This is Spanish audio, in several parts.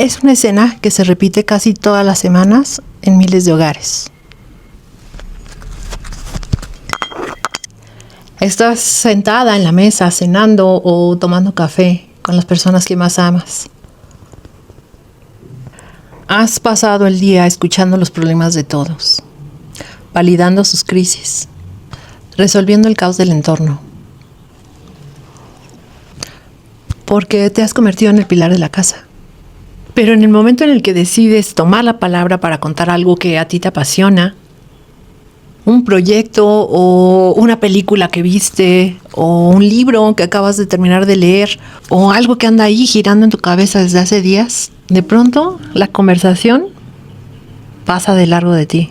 Es una escena que se repite casi todas las semanas en miles de hogares. Estás sentada en la mesa cenando o tomando café con las personas que más amas. Has pasado el día escuchando los problemas de todos, validando sus crisis, resolviendo el caos del entorno. Porque te has convertido en el pilar de la casa. Pero en el momento en el que decides tomar la palabra para contar algo que a ti te apasiona, un proyecto o una película que viste o un libro que acabas de terminar de leer o algo que anda ahí girando en tu cabeza desde hace días, de pronto la conversación pasa de largo de ti.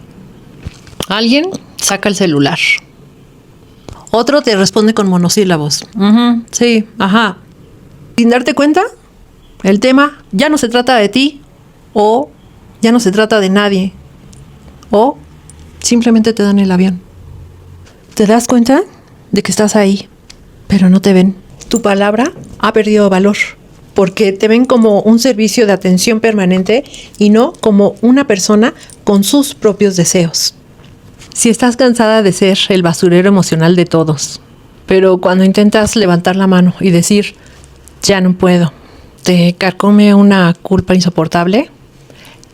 Alguien saca el celular. Otro te responde con monosílabos. Sí, ajá. Sin darte cuenta, el tema ya no se trata de ti o ya no se trata de nadie o simplemente te dan el avión. Te das cuenta de que estás ahí, pero no te ven. Tu palabra ha perdido valor porque te ven como un servicio de atención permanente y no como una persona con sus propios deseos. Si estás cansada de ser el basurero emocional de todos, pero cuando intentas levantar la mano y decir, ya no puedo, te carcome una culpa insoportable,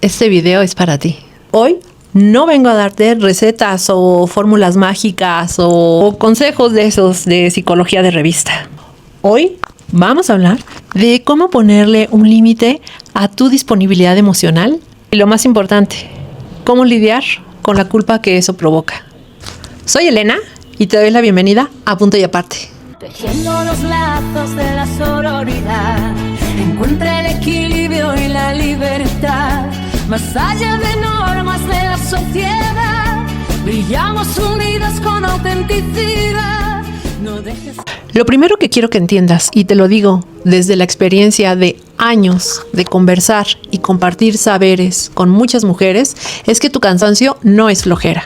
este video es para ti. Hoy no vengo a darte recetas o fórmulas mágicas o consejos de esos de psicología de revista. Hoy vamos a hablar de cómo ponerle un límite a tu disponibilidad emocional y lo más importante, cómo lidiar con la culpa que eso provoca. Soy Elena y te doy la bienvenida a Punto y Aparte. Tejiendo los lazos de la sororidad, encuentra el equilibrio y la libertad. Más allá de normas de la sociedad, brillamos unidos con autenticidad. No dejes... Lo primero que quiero que entiendas, y te lo digo desde la experiencia de años de conversar y compartir saberes con muchas mujeres, es que tu cansancio no es flojera.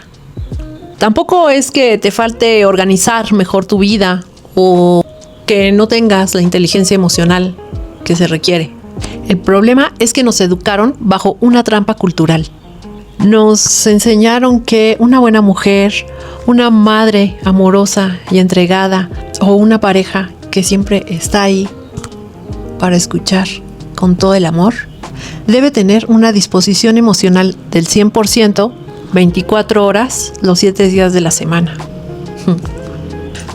Tampoco es que te falte organizar mejor tu vida o que no tengas la inteligencia emocional que se requiere. El problema es que nos educaron bajo una trampa cultural. Nos enseñaron que una buena mujer, una madre amorosa y entregada o una pareja que siempre está ahí para escuchar con todo el amor, debe tener una disposición emocional del 100%, 24 horas, los 7 días de la semana.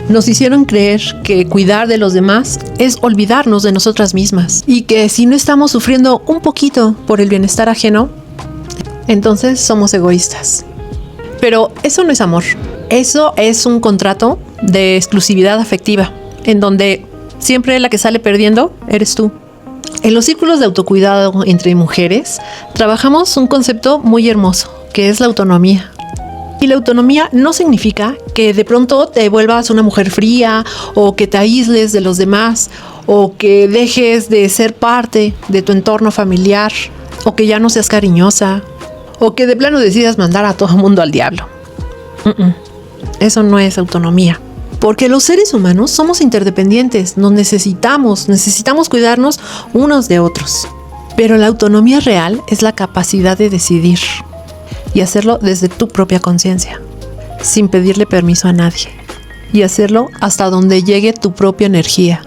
Nos hicieron creer que cuidar de los demás es olvidarnos de nosotras mismas y que si no estamos sufriendo un poquito por el bienestar ajeno, entonces somos egoístas. Pero eso no es amor. Eso es un contrato de exclusividad afectiva, en donde siempre la que sale perdiendo eres tú. En los círculos de autocuidado entre mujeres, trabajamos un concepto muy hermoso, que es la autonomía. Y la autonomía no significa que de pronto te vuelvas una mujer fría o que te aísles de los demás o que dejes de ser parte de tu entorno familiar o que ya no seas cariñosa o que de plano decidas mandar a todo el mundo al diablo. Eso no es autonomía. Porque los seres humanos somos interdependientes, nos necesitamos cuidarnos unos de otros. Pero la autonomía real es la capacidad de decidir y hacerlo desde tu propia conciencia, sin pedirle permiso a nadie, y hacerlo hasta donde llegue tu propia energía.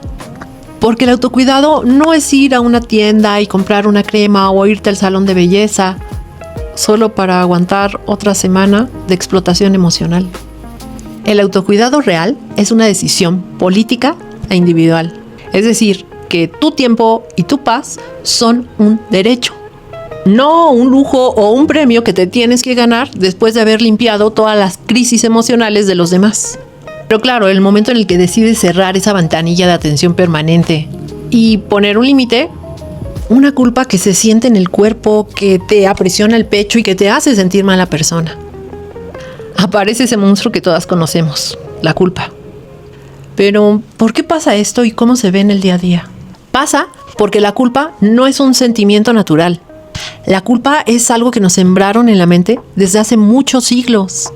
Porque el autocuidado no es ir a una tienda y comprar una crema o irte al salón de belleza solo para aguantar otra semana de explotación emocional. El autocuidado real es una decisión política e individual. Es decir, que tu tiempo y tu paz son un derecho, no un lujo o un premio que te tienes que ganar después de haber limpiado todas las crisis emocionales de los demás. Pero claro, el momento en el que decides cerrar esa ventanilla de atención permanente y poner un límite, una culpa que se siente en el cuerpo, que te aprisiona el pecho y que te hace sentir mala persona. Aparece ese monstruo que todas conocemos, la culpa. Pero, ¿por qué pasa esto y cómo se ve en el día a día? Pasa porque la culpa no es un sentimiento natural. La culpa es algo que nos sembraron en la mente desde hace muchos siglos.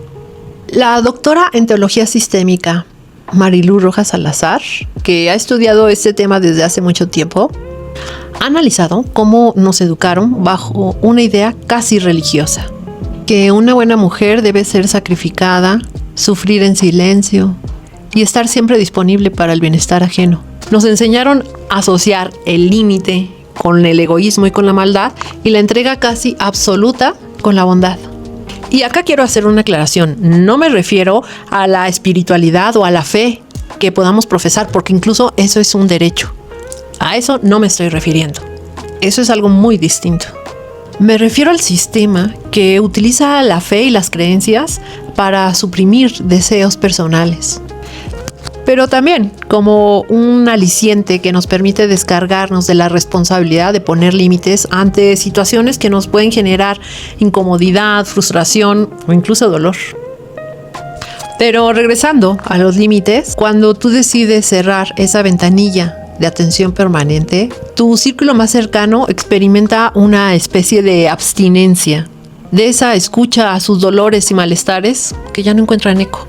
La doctora en teología sistémica, Marilú Rojas Salazar, que ha estudiado este tema desde hace mucho tiempo, Ha analizado cómo nos educaron bajo una idea casi religiosa, que una buena mujer debe ser sacrificada, sufrir en silencio y estar siempre disponible para el bienestar ajeno. Nos enseñaron a asociar el límite con el egoísmo y con la maldad y la entrega casi absoluta con la bondad. Y acá quiero hacer una aclaración. No me refiero a la espiritualidad o a la fe que podamos profesar, porque incluso eso es un derecho. A eso no me estoy refiriendo. Eso es algo muy distinto. Me refiero al sistema que utiliza la fe y las creencias para suprimir deseos personales, pero también como un aliciente que nos permite descargarnos de la responsabilidad de poner límites ante situaciones que nos pueden generar incomodidad, frustración o incluso dolor. Pero regresando a los límites, cuando tú decides cerrar esa ventanilla de atención permanente, tu círculo más cercano experimenta una especie de abstinencia, de esa escucha a sus dolores y malestares que ya no encuentran eco.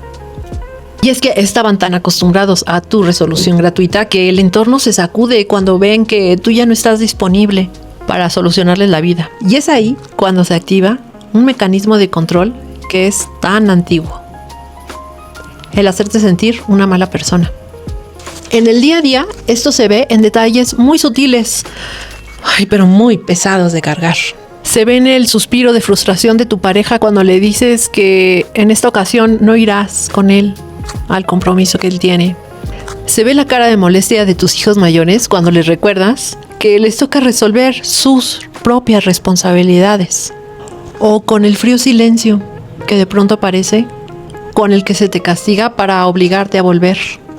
Y es que estaban tan acostumbrados a tu resolución gratuita que el entorno se sacude cuando ven que tú ya no estás disponible para solucionarles la vida. Y es ahí cuando se activa un mecanismo de control que es tan antiguo: el hacerte sentir una mala persona. En el día a día, esto se ve en detalles muy sutiles, pero muy pesados de cargar. Se ve en el suspiro de frustración de tu pareja cuando le dices que en esta ocasión no irás con él al compromiso que él tiene. Se ve la cara de molestia de tus hijos mayores cuando les recuerdas que les toca resolver sus propias responsabilidades. O con el frío silencio que de pronto aparece, con el que se te castiga para obligarte a volver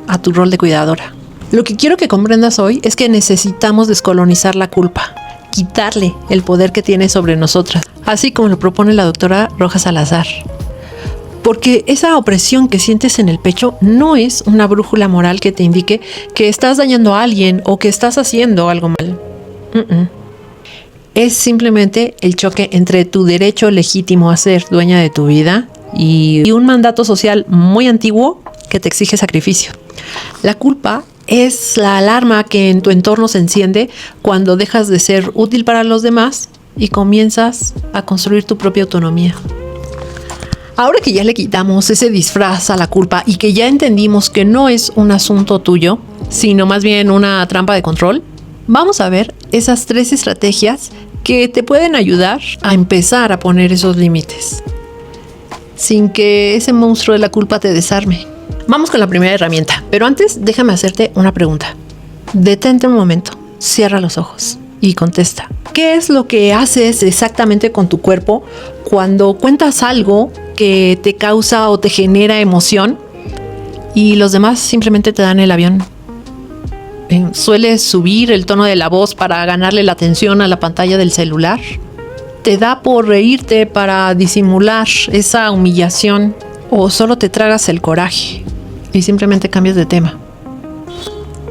a tu rol de cuidadora. Lo que quiero que comprendas hoy es que necesitamos descolonizar la culpa, quitarle el poder que tiene sobre nosotras, así como lo propone la doctora Rojas Salazar. Porque esa opresión que sientes en el pecho no es una brújula moral que te indique que estás dañando a alguien o que estás haciendo algo mal. Es simplemente el choque entre tu derecho legítimo a ser dueña de tu vida y un mandato social muy antiguo que te exige sacrificio. La culpa es la alarma que en tu entorno se enciende cuando dejas de ser útil para los demás y comienzas a construir tu propia autonomía. Ahora que ya le quitamos ese disfraz a la culpa y que ya entendimos que no es un asunto tuyo, sino más bien una trampa de control, vamos a ver esas 3 estrategias que te pueden ayudar a empezar a poner esos límites, sin que ese monstruo de la culpa te desarme. Vamos con la primera herramienta, pero antes déjame hacerte una pregunta. Detente un momento, cierra los ojos y contesta. ¿Qué es lo que haces exactamente con tu cuerpo cuando cuentas algo que te causa o te genera emoción y los demás simplemente te dan el avión? ¿Sueles subir el tono de la voz para ganarle la atención a la pantalla del celular? ¿Te da por reírte para disimular esa humillación? ¿O solo te tragas el coraje y simplemente cambias de tema?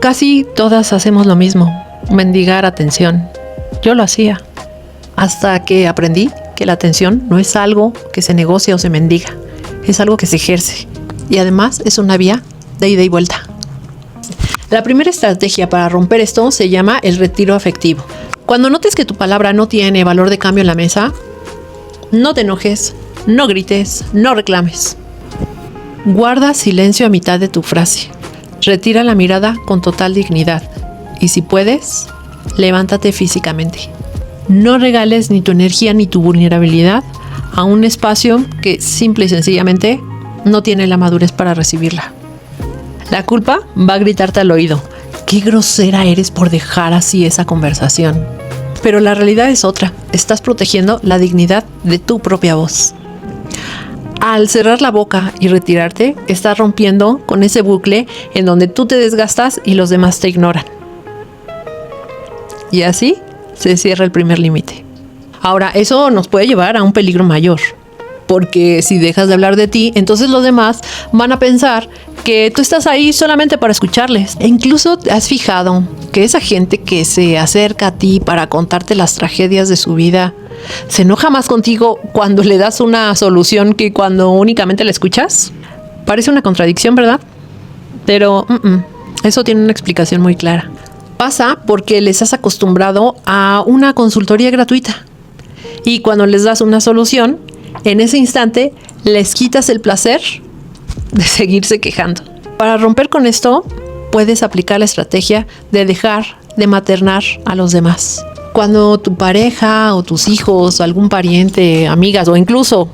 Casi todas hacemos lo mismo, mendigar atención. Yo lo hacía, hasta que aprendí que la atención no es algo que se negocia o se mendiga, es algo que se ejerce. Y además es una vía de ida y vuelta. La primera estrategia para romper esto se llama el retiro afectivo. Cuando notes que tu palabra no tiene valor de cambio en la mesa, no te enojes, no grites, no reclames. Guarda silencio a mitad de tu frase. Retira la mirada con total dignidad. Y si puedes, levántate físicamente. No regales ni tu energía ni tu vulnerabilidad a un espacio que simple y sencillamente no tiene la madurez para recibirla. La culpa va a gritarte al oído: qué grosera eres por dejar así esa conversación. Pero la realidad es otra. Estás protegiendo la dignidad de tu propia voz. Al cerrar la boca y retirarte, estás rompiendo con ese bucle en donde tú te desgastas y los demás te ignoran. Y así se cierra el primer límite. Ahora, eso nos puede llevar a un peligro mayor, porque si dejas de hablar de ti, entonces los demás van a pensar que tú estás ahí solamente para escucharles. E incluso te has fijado que esa gente que se acerca a ti para contarte las tragedias de su vida se enoja más contigo cuando le das una solución que cuando únicamente la escuchas. Parece una contradicción, ¿verdad? Pero eso tiene una explicación muy clara. Pasa porque les has acostumbrado a una consultoría gratuita. Y cuando les das una solución, en ese instante les quitas el placer de seguirse quejando. Para romper con esto, puedes aplicar la estrategia de dejar de maternar a los demás. Cuando tu pareja o tus hijos, o algún pariente, amigas o incluso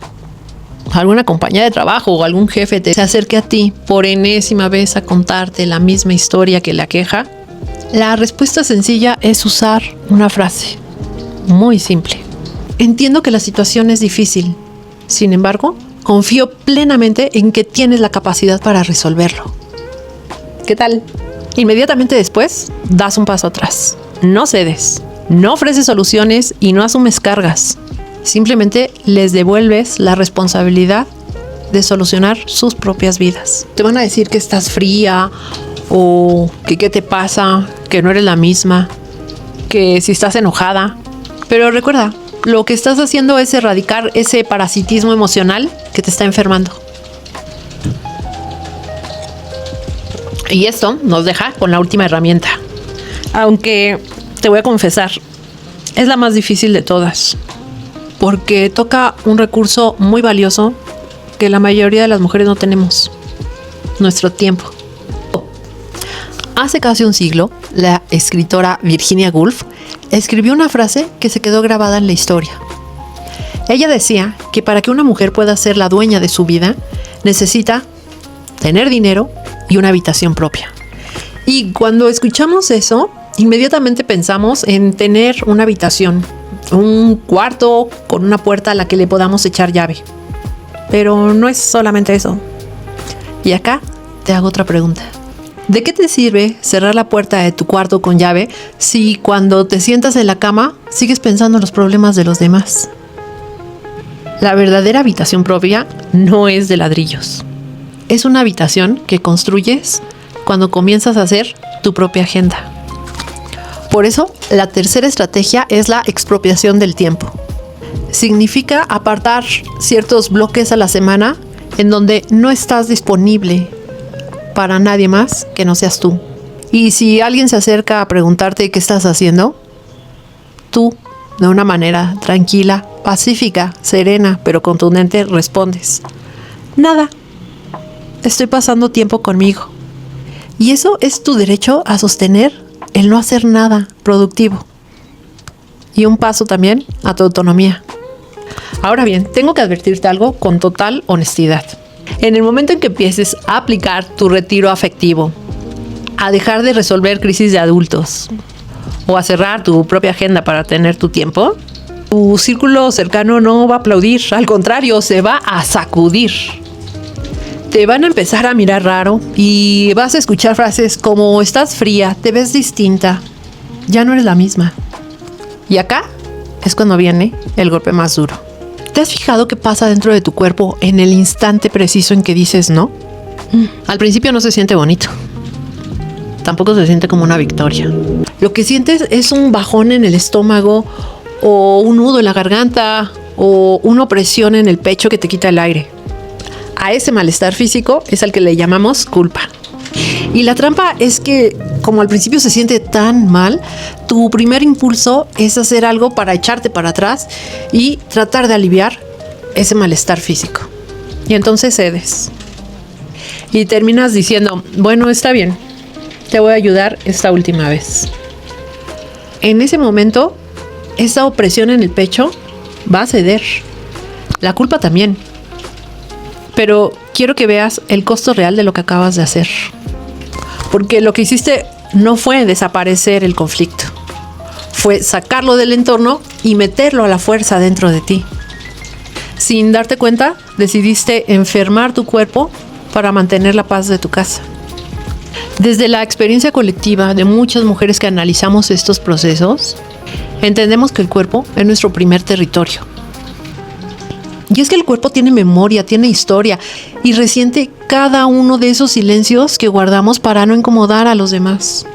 alguna compañía de trabajo o algún jefe se acerque a ti por enésima vez a contarte la misma historia que le aqueja, la respuesta sencilla es usar una frase muy simple. Entiendo que la situación es difícil, sin embargo, confío plenamente en que tienes la capacidad para resolverlo. ¿Qué tal? Inmediatamente después, das un paso atrás. No cedes, no ofreces soluciones y no asumes cargas. Simplemente les devuelves la responsabilidad de solucionar sus propias vidas. Te van a decir que estás fría o que qué te pasa, que no eres la misma, que si estás enojada. Pero recuerda, lo que estás haciendo es erradicar ese parasitismo emocional que te está enfermando. Y esto nos deja con la última herramienta. Aunque te voy a confesar, es la más difícil de todas. Porque toca un recurso muy valioso que la mayoría de las mujeres no tenemos: nuestro tiempo. Hace casi un siglo, la escritora Virginia Woolf escribió una frase que se quedó grabada en la historia. Ella decía que para que una mujer pueda ser la dueña de su vida, necesita tener dinero y una habitación propia. Y cuando escuchamos eso, inmediatamente pensamos en tener una habitación, un cuarto con una puerta a la que le podamos echar llave. Pero no es solamente eso. Y acá te hago otra pregunta. ¿De qué te sirve cerrar la puerta de tu cuarto con llave si cuando te sientas en la cama sigues pensando en los problemas de los demás? La verdadera habitación propia no es de ladrillos. Es una habitación que construyes cuando comienzas a hacer tu propia agenda. Por eso, la tercera estrategia es la expropiación del tiempo. Significa apartar ciertos bloques a la semana en donde no estás disponible para nadie más que no seas tú. Y si alguien se acerca a preguntarte qué estás haciendo, tú, de una manera tranquila, pacífica, serena, pero contundente, respondes: nada, estoy pasando tiempo conmigo. Y eso es tu derecho a sostener el no hacer nada productivo. Y un paso también a tu autonomía. Ahora bien, tengo que advertirte algo con total honestidad. En el momento en que empieces a aplicar tu retiro afectivo, a dejar de resolver crisis de adultos o a cerrar tu propia agenda para tener tu tiempo, tu círculo cercano no va a aplaudir, al contrario, se va a sacudir. Te van a empezar a mirar raro y vas a escuchar frases como: estás fría, te ves distinta, ya no eres la misma. Y acá es cuando viene el golpe más duro. ¿Te has fijado qué pasa dentro de tu cuerpo en el instante preciso en que dices no? Al principio no se siente bonito. Tampoco se siente como una victoria. Lo que sientes es un bajón en el estómago, o un nudo en la garganta, o una opresión en el pecho que te quita el aire. A ese malestar físico es al que le llamamos culpa. Y la trampa es que, como al principio se siente tan mal, tu primer impulso es hacer algo para echarte para atrás y tratar de aliviar ese malestar físico. Y entonces cedes. Y terminas diciendo: bueno, está bien, te voy a ayudar esta última vez. En ese momento, esa opresión en el pecho va a ceder. La culpa también. Pero quiero que veas el costo real de lo que acabas de hacer. Porque lo que hiciste no fue desaparecer el conflicto. Fue sacarlo del entorno y meterlo a la fuerza dentro de ti. Sin darte cuenta, decidiste enfermar tu cuerpo para mantener la paz de tu casa. Desde la experiencia colectiva de muchas mujeres que analizamos estos procesos, entendemos que el cuerpo es nuestro primer territorio. Y es que el cuerpo tiene memoria, tiene historia y resiente cada uno de esos silencios que guardamos para no incomodar a los demás.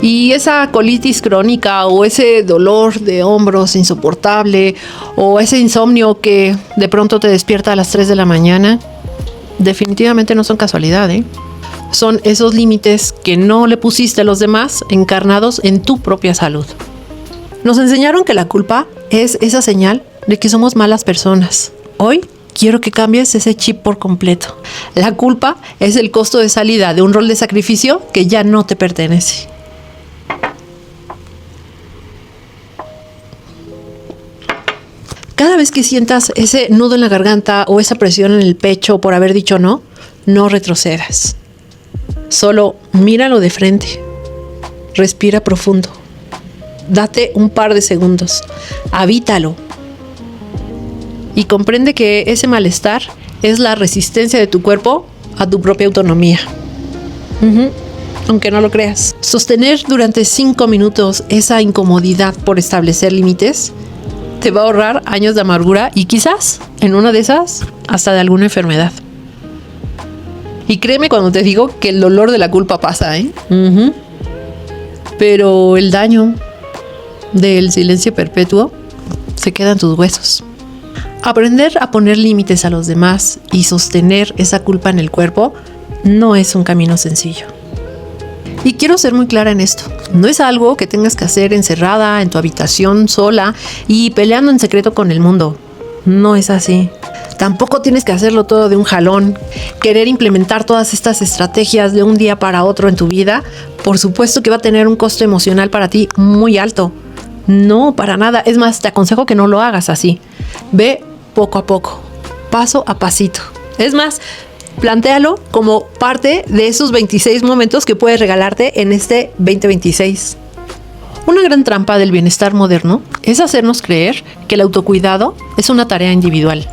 Y esa colitis crónica o ese dolor de hombros insoportable o ese insomnio que de pronto te despierta a las 3 de la mañana, definitivamente no son casualidad, ¿eh? Son esos límites que no le pusiste a los demás encarnados en tu propia salud. Nos enseñaron que la culpa es esa señal de que somos malas personas. Hoy quiero que cambies ese chip por completo. La culpa es el costo de salida de un rol de sacrificio que ya no te pertenece. Cada vez que sientas ese nudo en la garganta o esa presión en el pecho por haber dicho no, no retrocedas. Solo míralo de frente. Respira profundo. Date un par de segundos. Habítalo. Y comprende que ese malestar es la resistencia de tu cuerpo a tu propia autonomía. Aunque no lo creas. Sostener durante 5 minutos esa incomodidad por establecer límites te va a ahorrar años de amargura y quizás, en una de esas, hasta de alguna enfermedad. Y créeme cuando te digo que el dolor de la culpa pasa, ¿eh? Pero el daño del silencio perpetuo se queda en tus huesos. Aprender a poner límites a los demás y sostener esa culpa en el cuerpo no es un camino sencillo. Y quiero ser muy clara en esto. No es algo que tengas que hacer encerrada en tu habitación sola y peleando en secreto con el mundo. No es así. Tampoco tienes que hacerlo todo de un jalón. Querer implementar todas estas estrategias de un día para otro en tu vida, por supuesto que va a tener un costo emocional para ti muy alto. No, para nada. Es más, te aconsejo que no lo hagas así. Ve poco a poco, paso a pasito. Es más, plantéalo como parte de esos 26 momentos que puedes regalarte en este 2026. Una gran trampa del bienestar moderno es hacernos creer que el autocuidado es una tarea individual.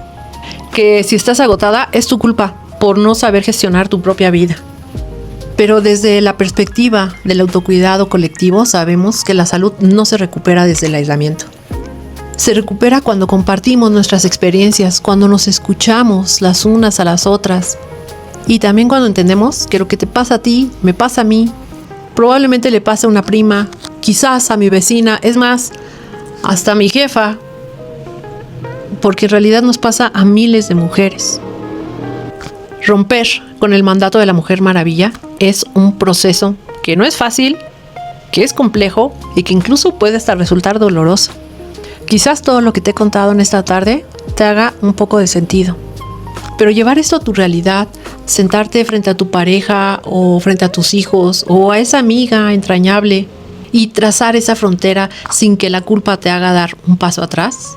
Que si estás agotada es tu culpa por no saber gestionar tu propia vida. Pero desde la perspectiva del autocuidado colectivo sabemos que la salud no se recupera desde el aislamiento. Se recupera cuando compartimos nuestras experiencias, cuando nos escuchamos las unas a las otras. Y también cuando entendemos que lo que te pasa a ti, me pasa a mí, probablemente le pasa a una prima, quizás a mi vecina, es más, hasta a mi jefa, porque en realidad nos pasa a miles de mujeres. Romper con el mandato de la Mujer Maravilla es un proceso que no es fácil, que es complejo y que incluso puede hasta resultar doloroso. Quizás todo lo que te he contado en esta tarde te haga un poco de sentido. Pero llevar esto a tu realidad, sentarte frente a tu pareja o frente a tus hijos o a esa amiga entrañable y trazar esa frontera sin que la culpa te haga dar un paso atrás,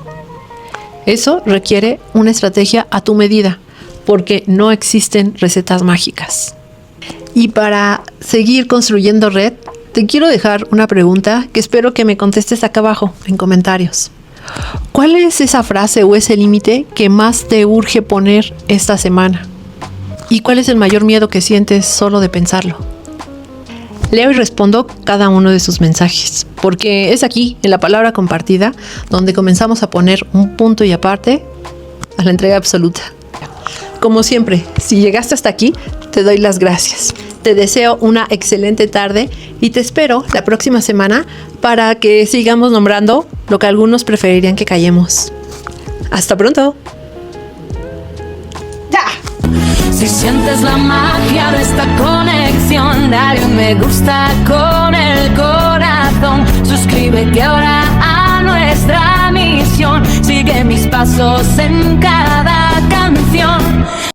eso requiere una estrategia a tu medida, porque no existen recetas mágicas. Y para seguir construyendo red, te quiero dejar una pregunta que espero que me contestes acá abajo en comentarios. ¿Cuál es esa frase o ese límite que más te urge poner esta semana? ¿Y cuál es el mayor miedo que sientes solo de pensarlo? Leo y respondo cada uno de sus mensajes, porque es aquí, en la palabra compartida, donde comenzamos a poner un punto y aparte a la entrega absoluta. Como siempre, si llegaste hasta aquí, te doy las gracias. Te deseo una excelente tarde y te espero la próxima semana para que sigamos nombrando lo que algunos preferirían que callemos. ¡Hasta pronto! ¡Ya! Si sientes la magia de esta conexión, dale un me gusta con el corazón. Suscríbete ahora a nuestra misión. Sigue mis pasos en cada canción.